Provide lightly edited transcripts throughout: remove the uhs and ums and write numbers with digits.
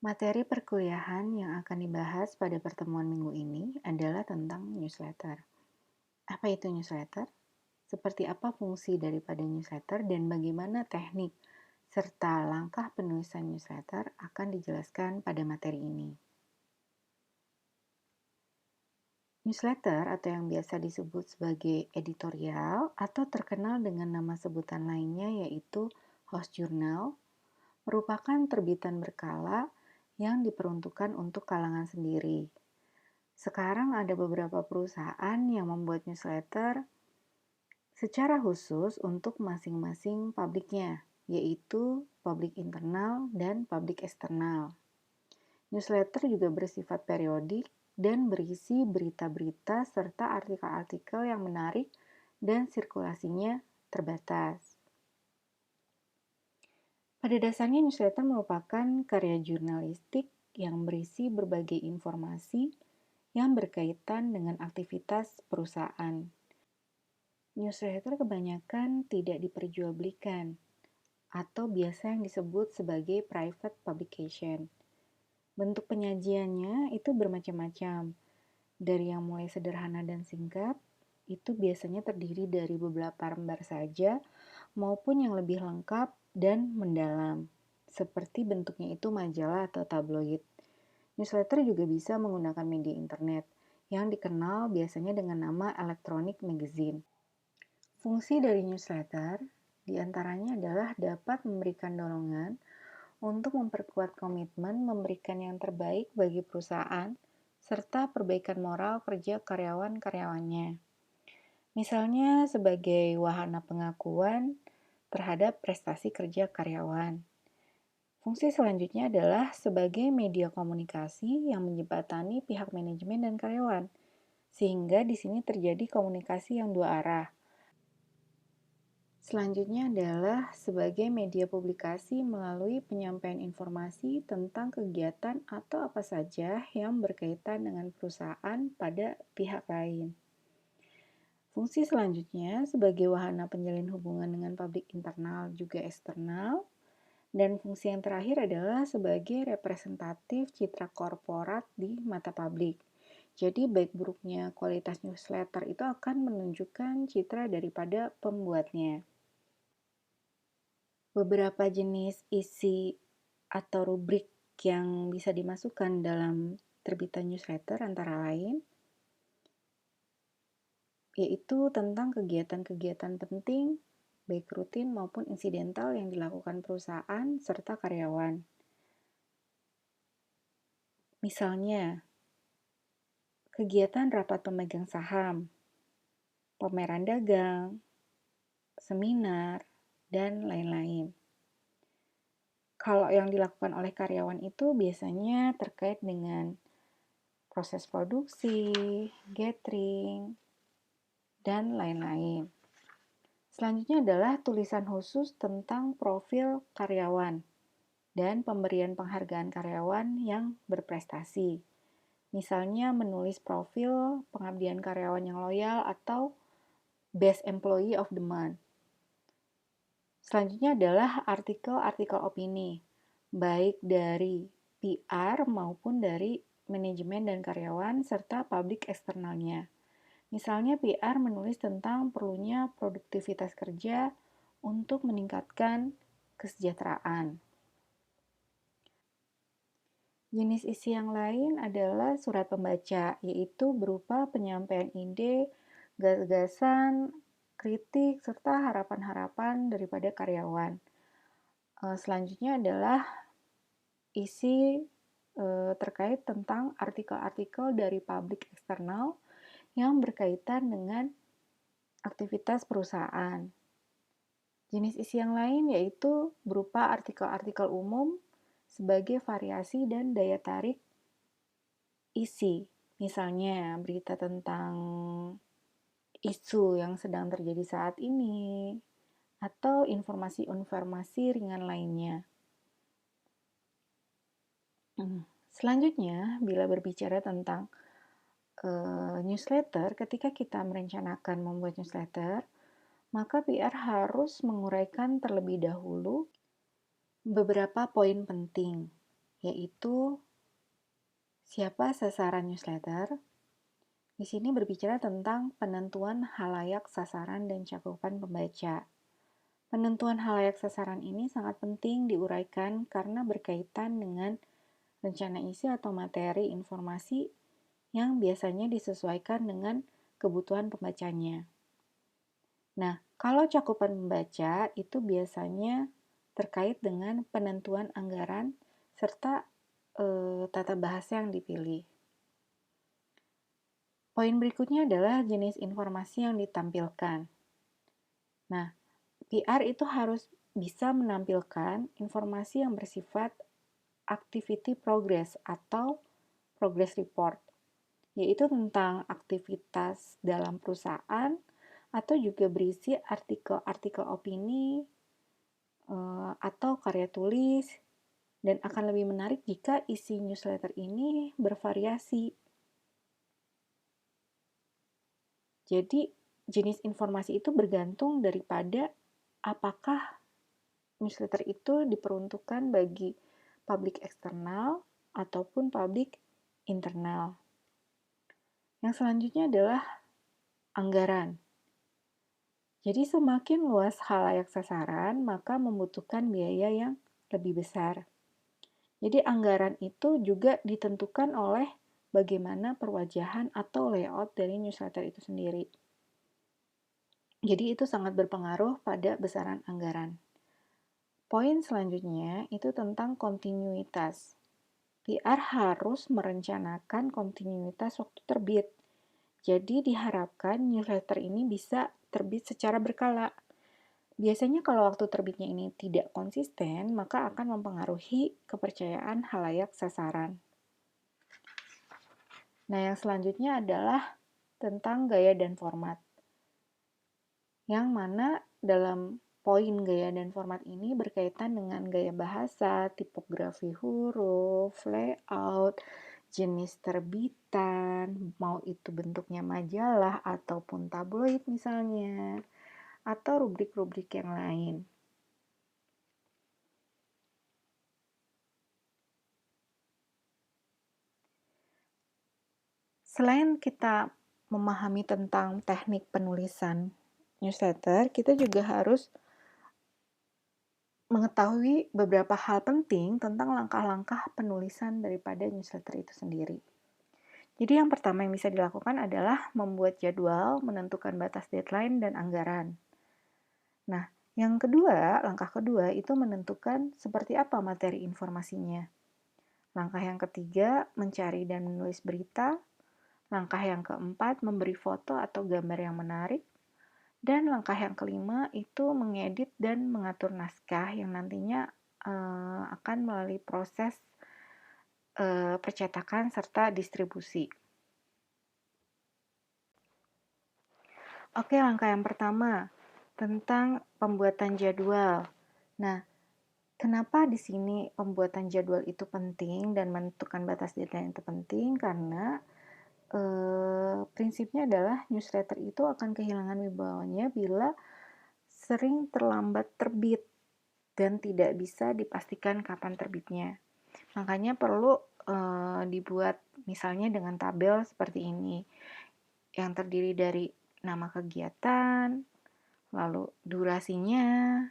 Materi perkuliahan yang akan dibahas pada pertemuan minggu ini adalah tentang newsletter. Apa itu newsletter? Seperti apa fungsi daripada newsletter dan bagaimana teknik serta langkah penulisan newsletter akan dijelaskan pada materi ini. Newsletter atau yang biasa disebut sebagai editorial atau terkenal dengan nama sebutan lainnya yaitu host journal merupakan terbitan berkala yang diperuntukkan untuk kalangan sendiri. Sekarang ada beberapa perusahaan yang membuat newsletter secara khusus untuk masing-masing publiknya, yaitu publik internal dan publik eksternal. Newsletter juga bersifat periodik dan berisi berita-berita serta artikel-artikel yang menarik dan sirkulasinya terbatas. Pada dasarnya newsletter merupakan karya jurnalistik yang berisi berbagai informasi yang berkaitan dengan aktivitas perusahaan. Newsletter kebanyakan tidak diperjualbelikan atau biasa yang disebut sebagai private publication. Bentuk penyajiannya itu bermacam-macam, dari yang mulai sederhana dan singkat, itu biasanya terdiri dari beberapa lembar saja, maupun yang lebih lengkap dan mendalam, seperti bentuknya itu majalah atau tabloid. Newsletter juga bisa menggunakan media internet, yang dikenal biasanya dengan nama electronic magazine. Fungsi dari newsletter diantaranya adalah dapat memberikan dorongan untuk memperkuat komitmen memberikan yang terbaik bagi perusahaan serta perbaikan moral kerja karyawan-karyawannya. Misalnya sebagai wahana pengakuan terhadap prestasi kerja karyawan. Fungsi selanjutnya adalah sebagai media komunikasi yang menjembatani pihak manajemen dan karyawan, sehingga di sini terjadi komunikasi yang dua arah. Selanjutnya adalah sebagai media publikasi melalui penyampaian informasi tentang kegiatan atau apa saja yang berkaitan dengan perusahaan pada pihak lain. Fungsi selanjutnya sebagai wahana penjalin hubungan dengan publik internal juga eksternal. Dan fungsi yang terakhir adalah sebagai representatif citra korporat di mata publik. Jadi baik buruknya kualitas newsletter itu akan menunjukkan citra daripada pembuatnya. Beberapa jenis isi atau rubrik yang bisa dimasukkan dalam terbitan newsletter antara lain yaitu tentang kegiatan-kegiatan penting, baik rutin maupun insidental yang dilakukan perusahaan serta karyawan. Misalnya, kegiatan rapat pemegang saham, pameran dagang, seminar, dan lain-lain. Kalau yang dilakukan oleh karyawan itu biasanya terkait dengan proses produksi, gathering, dan lain-lain. Selanjutnya adalah tulisan khusus tentang profil karyawan dan pemberian penghargaan karyawan yang berprestasi. Misalnya menulis profil pengabdian karyawan yang loyal atau Best Employee of the Month. Selanjutnya adalah artikel-artikel opini, baik dari PR maupun dari manajemen dan karyawan serta publik eksternalnya. Misalnya PR menulis tentang perlunya produktivitas kerja untuk meningkatkan kesejahteraan. Jenis isi yang lain adalah surat pembaca, yaitu berupa penyampaian ide, gagasan, kritik, serta harapan-harapan daripada karyawan. Selanjutnya adalah isi terkait tentang artikel-artikel dari publik eksternal yang berkaitan dengan aktivitas perusahaan. Jenis isi yang lain yaitu berupa artikel-artikel umum sebagai variasi dan daya tarik isi. Misalnya berita tentang isu yang sedang terjadi saat ini, atau informasi-informasi ringan lainnya. Selanjutnya, bila berbicara tentang newsletter, ketika kita merencanakan membuat newsletter, maka PR harus menguraikan terlebih dahulu beberapa poin penting. yaitu siapa sasaran newsletter. Di sini berbicara tentang penentuan halayak sasaran dan cakupan pembaca. Penentuan halayak sasaran ini sangat penting diuraikan karena berkaitan dengan rencana isi atau materi informasi yang biasanya disesuaikan dengan kebutuhan pembacanya. Nah, kalau cakupan pembaca itu biasanya terkait dengan penentuan anggaran serta tata bahasa yang dipilih. Poin berikutnya adalah jenis informasi yang ditampilkan. Nah, PR itu harus bisa menampilkan informasi yang bersifat activity progress atau progress report, yaitu tentang aktivitas dalam perusahaan atau juga berisi artikel-artikel opini atau karya tulis, dan akan lebih menarik jika isi newsletter ini bervariasi. Jadi, jenis informasi itu bergantung daripada apakah newsletter itu diperuntukkan bagi publik eksternal ataupun publik internal. Yang selanjutnya adalah anggaran. Jadi semakin luas halayak sasaran, maka membutuhkan biaya yang lebih besar. Jadi anggaran itu juga ditentukan oleh bagaimana perwajahan atau layout dari newsletter itu sendiri. Jadi itu sangat berpengaruh pada besaran anggaran. Poin selanjutnya itu tentang kontinuitas. PR harus merencanakan kontinuitas waktu terbit. Jadi diharapkan newsletter ini bisa terbit secara berkala. Biasanya kalau waktu terbitnya ini tidak konsisten, maka akan mempengaruhi kepercayaan halayak sasaran. Nah, yang selanjutnya adalah tentang gaya dan format. Yang mana dalam poin gaya dan format ini berkaitan dengan gaya bahasa, tipografi huruf, layout, jenis terbitan, mau itu bentuknya majalah ataupun tabloid misalnya, atau rubrik-rubrik yang lain. Selain kita memahami tentang teknik penulisan newsletter, kita juga harus mengetahui beberapa hal penting tentang langkah-langkah penulisan daripada newsletter itu sendiri. Jadi yang pertama yang bisa dilakukan adalah membuat jadwal, menentukan batas deadline dan anggaran. Nah, langkah kedua itu menentukan seperti apa materi informasinya. Langkah yang ketiga, mencari dan menulis berita. Langkah yang keempat, memberi foto atau gambar yang menarik. Dan langkah yang kelima itu mengedit dan mengatur naskah yang nantinya akan melalui proses percetakan serta distribusi. Oke, langkah yang pertama tentang pembuatan jadwal. Nah, kenapa di sini pembuatan jadwal itu penting dan menentukan batas deadline itu penting? Karena prinsipnya adalah newsletter itu akan kehilangan wibawanya bila sering terlambat terbit dan tidak bisa dipastikan kapan terbitnya. Makanya perlu dibuat misalnya dengan tabel seperti ini yang terdiri dari nama kegiatan, lalu durasinya,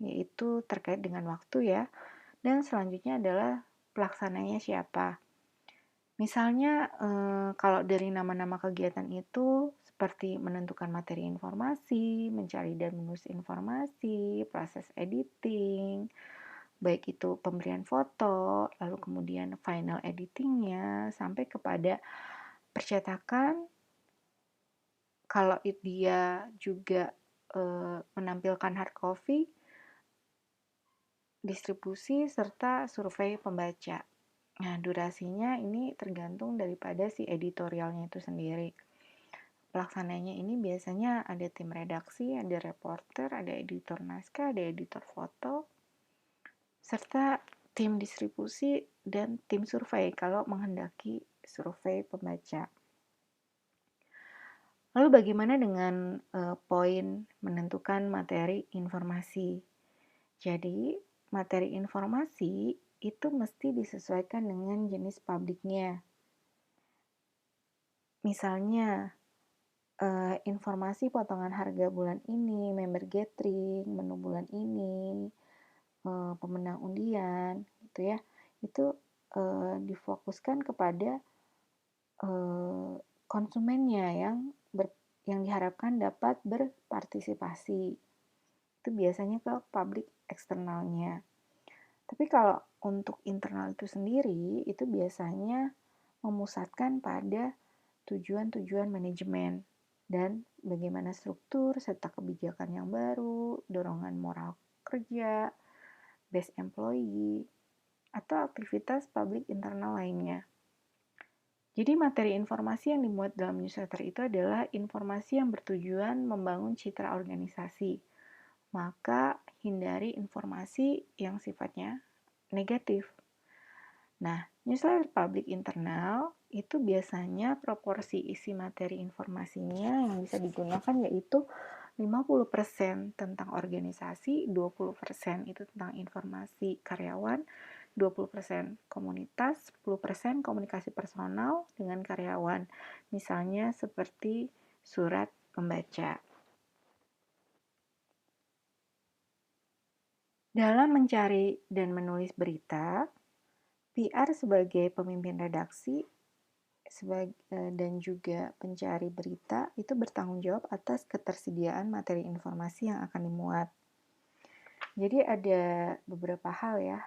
yaitu terkait dengan waktu ya, dan selanjutnya adalah pelaksananya siapa. Misalnya kalau dari nama-nama kegiatan itu seperti menentukan materi informasi, mencari dan menulis informasi, proses editing, baik itu pemberian foto, lalu kemudian final editingnya, sampai kepada percetakan. Kalau dia juga menampilkan hard copy, distribusi, serta survei pembaca. Nah, durasinya ini tergantung daripada si editorialnya itu sendiri. Pelaksananya ini biasanya ada tim redaksi, ada reporter, ada editor naskah, ada editor foto, serta tim distribusi dan tim survei kalau menghendaki survei pembaca. Lalu bagaimana dengan poin menentukan materi informasi? Jadi, materi informasi itu mesti disesuaikan dengan jenis publiknya. Misalnya, informasi potongan harga bulan ini, member gathering, menu bulan ini, pemenang undian, gitu ya. Itu difokuskan kepada konsumennya yang diharapkan dapat berpartisipasi. Itu biasanya ke publik eksternalnya. Tapi kalau untuk internal itu sendiri, itu biasanya memusatkan pada tujuan-tujuan manajemen dan bagaimana struktur serta kebijakan yang baru, dorongan moral kerja, best employee, atau aktivitas publik internal lainnya. Jadi materi informasi yang dimuat dalam newsletter itu adalah informasi yang bertujuan membangun citra organisasi. Maka hindari informasi yang sifatnya negatif. Nah, newsletter publik internal itu biasanya proporsi isi materi informasinya yang bisa digunakan yaitu 50% tentang organisasi, 20% itu tentang informasi karyawan, 20% komunitas, 10% komunikasi personal dengan karyawan. Misalnya seperti surat pembaca. Dalam mencari dan menulis berita, PR sebagai pemimpin redaksi dan juga pencari berita itu bertanggung jawab atas ketersediaan materi informasi yang akan dimuat. Jadi ada beberapa hal ya,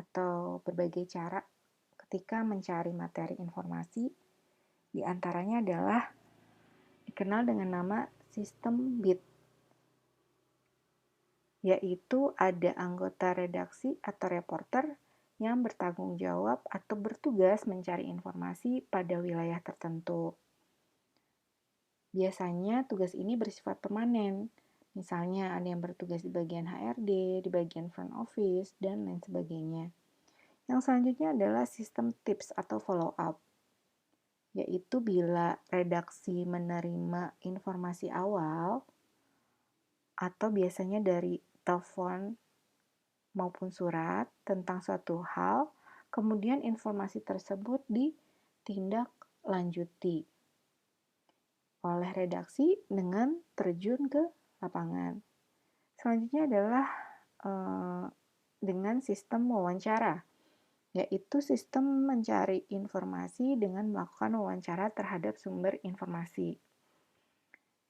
atau berbagai cara ketika mencari materi informasi. Di antaranya adalah dikenal dengan nama sistem BIT, yaitu ada anggota redaksi atau reporter yang bertanggung jawab atau bertugas mencari informasi pada wilayah tertentu. Biasanya tugas ini bersifat permanen, misalnya ada yang bertugas di bagian HRD, di bagian front office, dan lain sebagainya. Yang selanjutnya adalah sistem tips atau follow up, yaitu bila redaksi menerima informasi awal atau biasanya dari telepon maupun surat tentang suatu hal, kemudian informasi tersebut ditindaklanjuti oleh redaksi dengan terjun ke lapangan. Selanjutnya adalah dengan sistem wawancara, yaitu sistem mencari informasi dengan melakukan wawancara terhadap sumber informasi.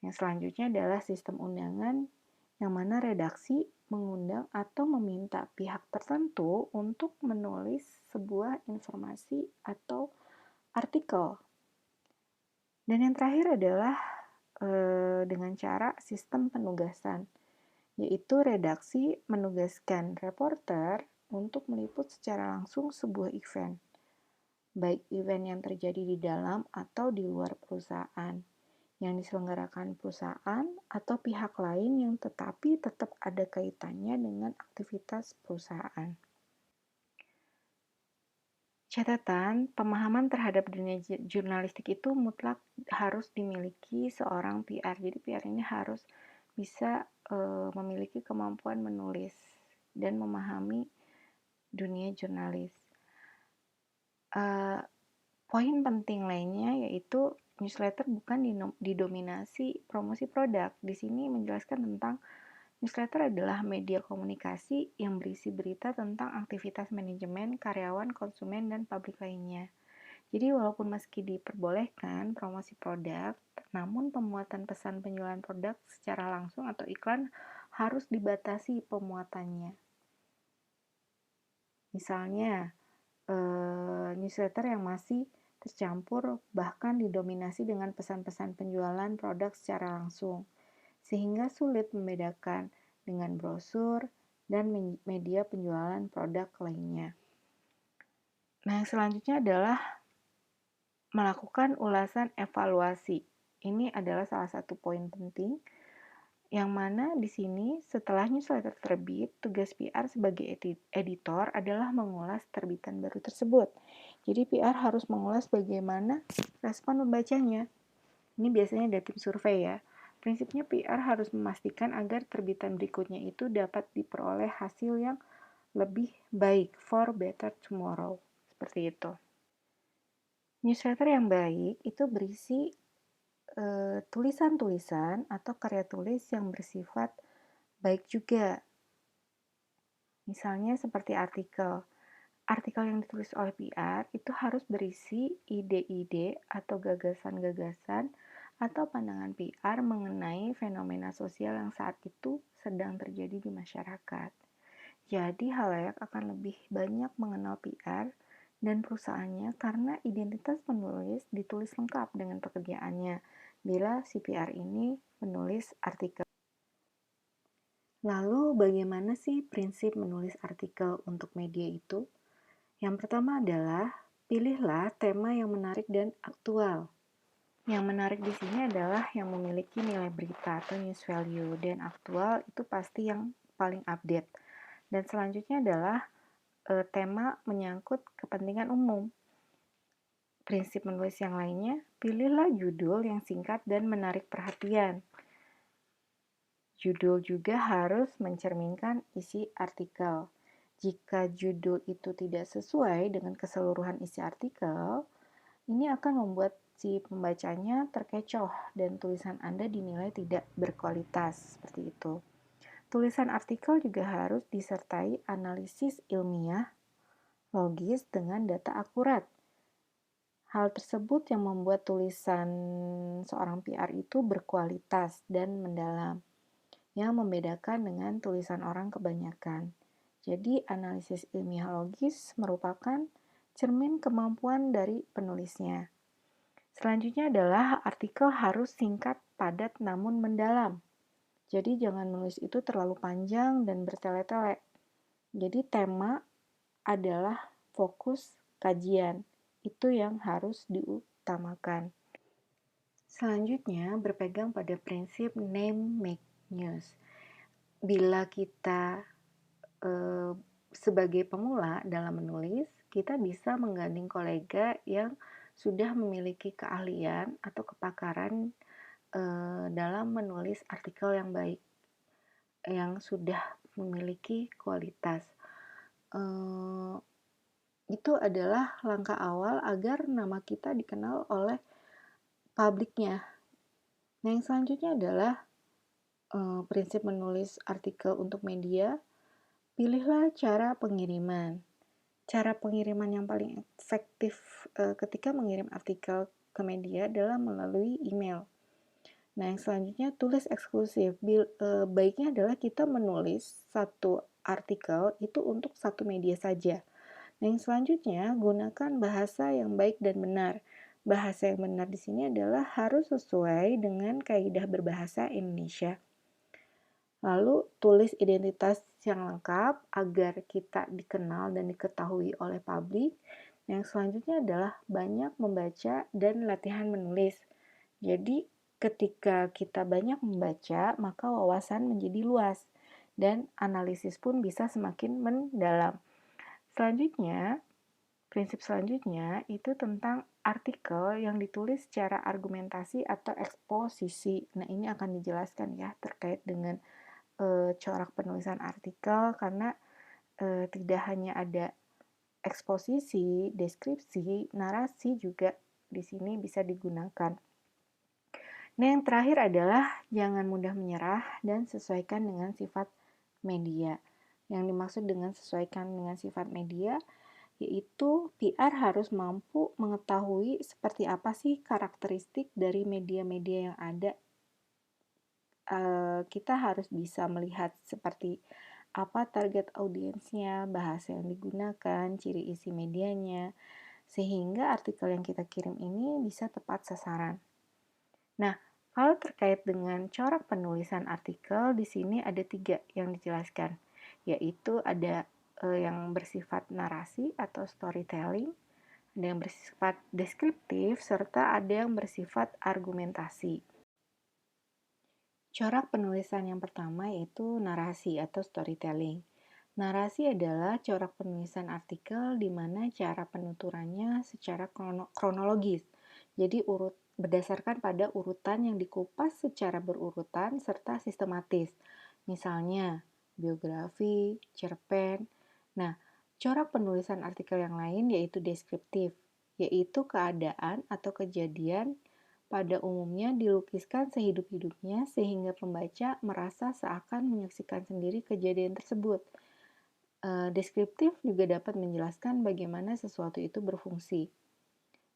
Yang selanjutnya adalah sistem undangan, yang mana redaksi mengundang atau meminta pihak tertentu untuk menulis sebuah informasi atau artikel. Dan yang terakhir adalah dengan cara sistem penugasan, yaitu redaksi menugaskan reporter untuk meliput secara langsung sebuah event, baik event yang terjadi di dalam atau di luar perusahaan, yang diselenggarakan perusahaan atau pihak lain yang tetapi tetap ada kaitannya dengan aktivitas perusahaan. Catatan, pemahaman terhadap dunia jurnalistik itu mutlak harus dimiliki seorang PR. Jadi PR ini harus bisa memiliki kemampuan menulis dan memahami dunia jurnalis. Poin penting lainnya yaitu newsletter bukan didominasi promosi produk. Di sini menjelaskan tentang newsletter adalah media komunikasi yang berisi berita tentang aktivitas manajemen, karyawan, konsumen, dan publik lainnya. Jadi walaupun meski diperbolehkan promosi produk, namun pemuatan pesan penjualan produk secara langsung atau iklan harus dibatasi pemuatannya. Misalnya, newsletter yang masih tercampur bahkan didominasi dengan pesan-pesan penjualan produk secara langsung, sehingga sulit membedakan dengan brosur dan media penjualan produk lainnya. Nah, yang selanjutnya adalah melakukan ulasan evaluasi. Ini adalah salah satu poin penting, yang mana di sini setelah newsletter terbit, tugas PR sebagai editor adalah mengulas terbitan baru tersebut. Jadi PR harus mengulas bagaimana respon pembacanya. Ini biasanya dari tim survei ya. Prinsipnya PR harus memastikan agar terbitan berikutnya itu dapat diperoleh hasil yang lebih baik, for better tomorrow. Seperti itu. Newsletter yang baik itu berisi tulisan-tulisan atau karya tulis yang bersifat baik juga. Misalnya seperti artikel. Artikel yang ditulis oleh PR itu harus berisi ide-ide atau gagasan-gagasan atau pandangan PR mengenai fenomena sosial yang saat itu sedang terjadi di masyarakat. Jadi halayak akan lebih banyak mengenal PR dan perusahaannya karena identitas penulis ditulis lengkap dengan pekerjaannya bila si PR ini menulis artikel. Lalu bagaimana sih prinsip menulis artikel untuk media itu? Yang pertama adalah pilihlah tema yang menarik dan aktual. Yang menarik di sini adalah yang memiliki nilai berita atau news value, dan aktual itu pasti yang paling update. Dan selanjutnya adalah tema menyangkut kepentingan umum. Prinsip menulis yang lainnya, pilihlah judul yang singkat dan menarik perhatian. Judul juga harus mencerminkan isi artikel. Jika judul itu tidak sesuai dengan keseluruhan isi artikel, ini akan membuat si pembacanya terkecoh dan tulisan Anda dinilai tidak berkualitas, seperti itu. Tulisan artikel juga harus disertai analisis ilmiah, logis dengan data akurat. Hal tersebut yang membuat tulisan seorang PR itu berkualitas dan mendalam, yang membedakan dengan tulisan orang kebanyakan. Jadi, analisis ilmiah logis merupakan cermin kemampuan dari penulisnya. Selanjutnya adalah artikel harus singkat, padat, namun mendalam. Jadi, jangan menulis itu terlalu panjang dan bertele-tele. Jadi, tema adalah fokus kajian. Itu yang harus diutamakan. Selanjutnya, berpegang pada prinsip name make news. Bila kita sebagai pemula dalam menulis, kita bisa menggandeng kolega yang sudah memiliki keahlian atau kepakaran dalam menulis artikel yang baik, yang sudah memiliki kualitas. Itu adalah langkah awal agar nama kita dikenal oleh publiknya. Nah, yang selanjutnya adalah prinsip menulis artikel untuk media. Pilihlah cara pengiriman. Cara pengiriman yang paling efektif ketika mengirim artikel ke media adalah melalui email. Nah, yang selanjutnya tulis eksklusif. Baiknya adalah kita menulis satu artikel itu untuk satu media saja. Nah, yang selanjutnya gunakan bahasa yang baik dan benar. Bahasa yang benar di sini adalah harus sesuai dengan kaidah berbahasa Indonesia. Lalu tulis identitas yang lengkap agar kita dikenal dan diketahui oleh publik. Yang selanjutnya adalah banyak membaca dan latihan menulis. Jadi ketika kita banyak membaca, maka wawasan menjadi luas dan analisis pun bisa semakin mendalam. Selanjutnya, prinsip selanjutnya itu tentang artikel yang ditulis secara argumentasi atau eksposisi. Nah, ini akan dijelaskan ya terkait dengan corak penulisan artikel, karena tidak hanya ada eksposisi, deskripsi, narasi juga di sini bisa digunakan. Nah, yang terakhir adalah jangan mudah menyerah dan sesuaikan dengan sifat media. Yang dimaksud dengan sesuaikan dengan sifat media yaitu PR harus mampu mengetahui seperti apa sih karakteristik dari media-media yang ada. Kita harus bisa melihat seperti apa target audiensnya, bahasa yang digunakan, ciri isi medianya, sehingga artikel yang kita kirim ini bisa tepat sasaran. Nah, kalau terkait dengan corak penulisan artikel, di sini ada 3 yang dijelaskan, yaitu ada yang bersifat narasi atau storytelling, ada yang bersifat deskriptif, serta ada yang bersifat argumentasi. Corak penulisan yang pertama yaitu narasi atau storytelling. Narasi adalah corak penulisan artikel di mana cara penuturannya secara kronologis. Jadi berdasarkan pada urutan yang dikupas secara berurutan serta sistematis. Misalnya biografi, cerpen, Nah, corak penulisan artikel yang lain yaitu deskriptif, yaitu keadaan atau kejadian pada umumnya dilukiskan sehidup-hidupnya sehingga pembaca merasa seakan menyaksikan sendiri kejadian tersebut. Deskriptif juga dapat menjelaskan bagaimana sesuatu itu berfungsi.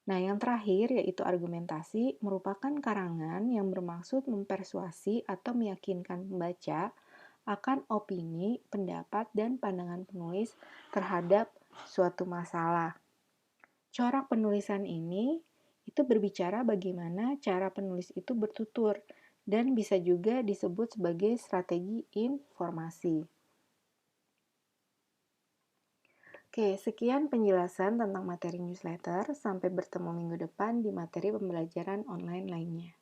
Nah, yang terakhir yaitu argumentasi merupakan karangan yang bermaksud mempersuasi atau meyakinkan pembaca akan opini, pendapat, dan pandangan penulis terhadap suatu masalah. Corak penulisan ini itu berbicara bagaimana cara penulis itu bertutur dan bisa juga disebut sebagai strategi informasi. Oke, sekian penjelasan tentang materi newsletter. Sampai bertemu minggu depan di materi pembelajaran online lainnya.